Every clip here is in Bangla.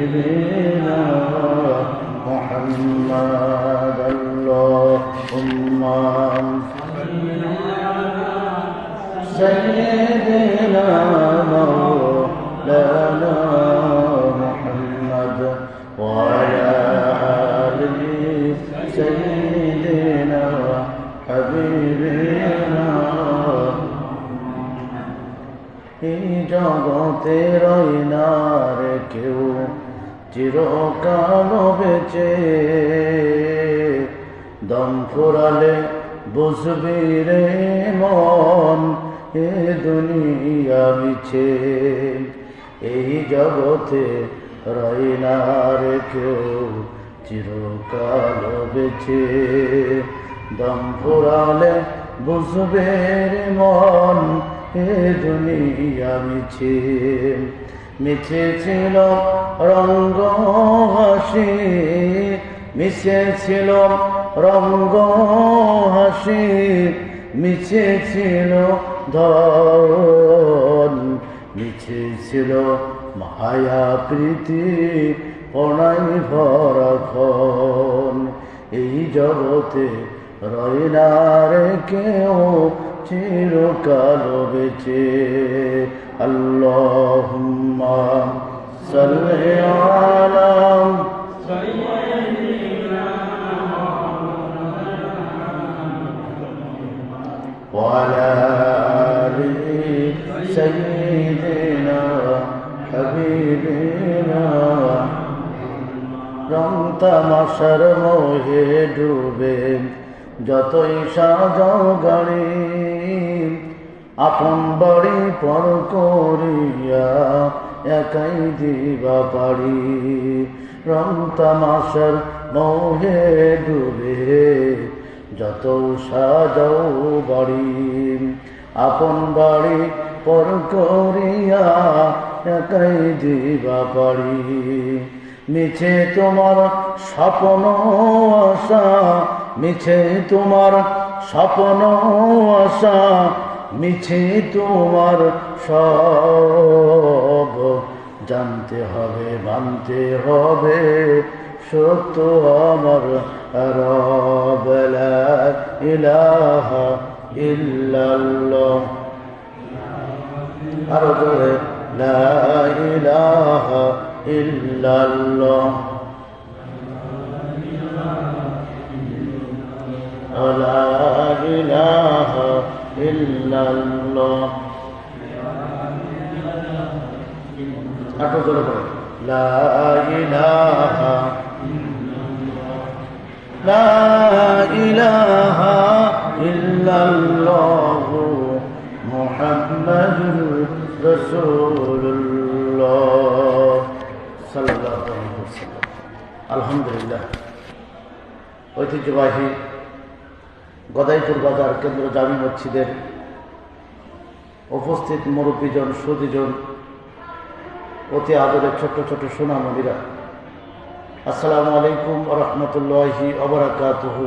سيدنا محمد اللهم سيدنا مولانا محمد وعلى آله سيدنا حبيبنا এই জগতে রই না রে কেউ চিরকাল বেঁচে দম ফুরালে বুঝবি রে মন এ দুনিয়া মিছে এই জগতে রই না রে কেউ চিরকাল বেঁচে দম ফুরালে বুঝবে রে মন এ দুনিয়া মিছে মিছে ছিল রঙ্গ হাসি মিছে ছিল রঙ্গ হাসি মিছে ছিল ধন মিছে ছিল মায়া প্রীতি প্রণয় ভরক্ষণ এই জগতে রয় না রে কেউ চিরকাল বেঁচে আল্লাহুম্মা সাল্লি আলা সাইয়্যিদিনা ওয়া আলা আলি সাইয়্যিদিনা হাবিবিনা রং তামাশার মোহে ডুবে যতই সাজাও গাড়ি আপন বাড়ি পর করিয়া একাই দিবা পারি রং তামাশার মোহে ডুবে যত সাজাও বাড়ি আপন বাড়ি পর করিয়া একাই দিবা পারি মিছে তোমার স্বপ্ন আশা মিছে তোমার স্বপ্ন আশা মিছে তোমার সব জানতে হবে মানতে হবে সত্য আমার রব লা ইলাহা ইল্লাল্লাহ আরো জোরে লা ইলাহা ইল্লাল্লাহ লা ইলাহা ইল্লাল্লাহ আরো জোরে বলো লা ইলাহা ইল্লাল্লাহ মুহাম্মাদুর রাসূলুল্লাহ সাল্লাল্লাহু আলাইহি ওয়াসাল্লাম। আলহামদুলিল্লাহ, ঐতিহ্যবাহী গদাইপুর বাজার কেন্দ্র জামি মসজিদের উপস্থিত মুরব্বীজন সুদীজন অতি আদরের ছোট্ট ছোট্ট সোনামণিরা, আসসালামু আলাইকুম ওয়া রাহমাতুল্লাহি ওয়া বারাকাতুহু।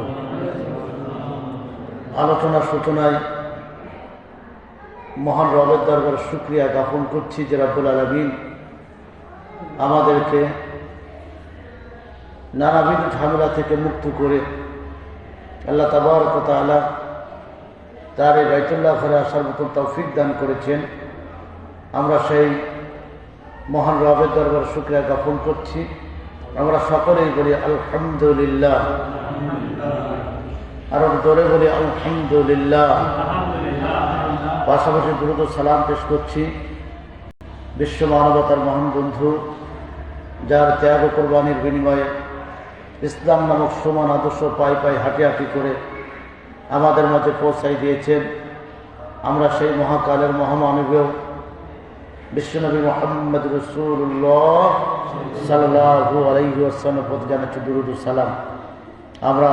আলোচনার সূচনায় মহান রবের দরবারে শুকরিয়া জ্ঞাপন করছি যে রব্বুল আলামিন আমাদেরকে নানাবিধ ঝামেলা থেকে মুক্ত করে আল্লাহ তাবারক ওয়া তাআলা তার এই বাইতুল্লাহ ঘরে আসার মতো তৌফিক দান করেছেন। আমরা সেই মহান রবের দরবারে শুকরিয়া জ্ঞাপন করছি। আমরা সকলেই বলি আলহামদুলিল্লাহ, আরো জোরে বলি আলহামদুলিল্লাহ। পাশাপাশি দুরূদ ও সালাম পেশ করছি বিশ্ব মানবতার মহান বন্ধু, যার ত্যাগ ও কোরবানির বিনিময়ে ইসলাম নামক সমান আদর্শ পাই পাই হাঁটি হাঁটি করে আমাদের মাঝে পৌঁছাই দিয়েছেন। আমরা সেই মহাকালের মহামানবীয় বিশ্বনবী মুহাম্মদ রাসূলুল্লাহ সাল্লাল্লাহু আলাইহি ওয়াসাল্লামের প্রতি জানাচ্ছি দুরূদ ও সালাম। আমরা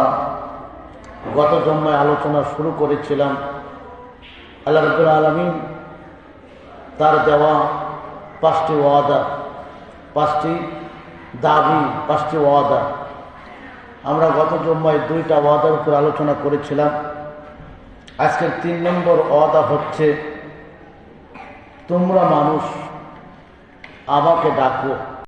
গত জন্মায় আলোচনা শুরু করেছিলাম আল্লাহ রাব্বুল আলামিন তার দেওয়া 5টি ওয়াদা, 5টি দাবি, 5টি ওয়াদা। আমরা গত জন্মায় 2টা ওয়াদার উপর আলোচনা করেছিলাম। আজকের 3 নম্বর ওয়াদা হচ্ছে তোমরা মানুষ আমাকে ডাকো।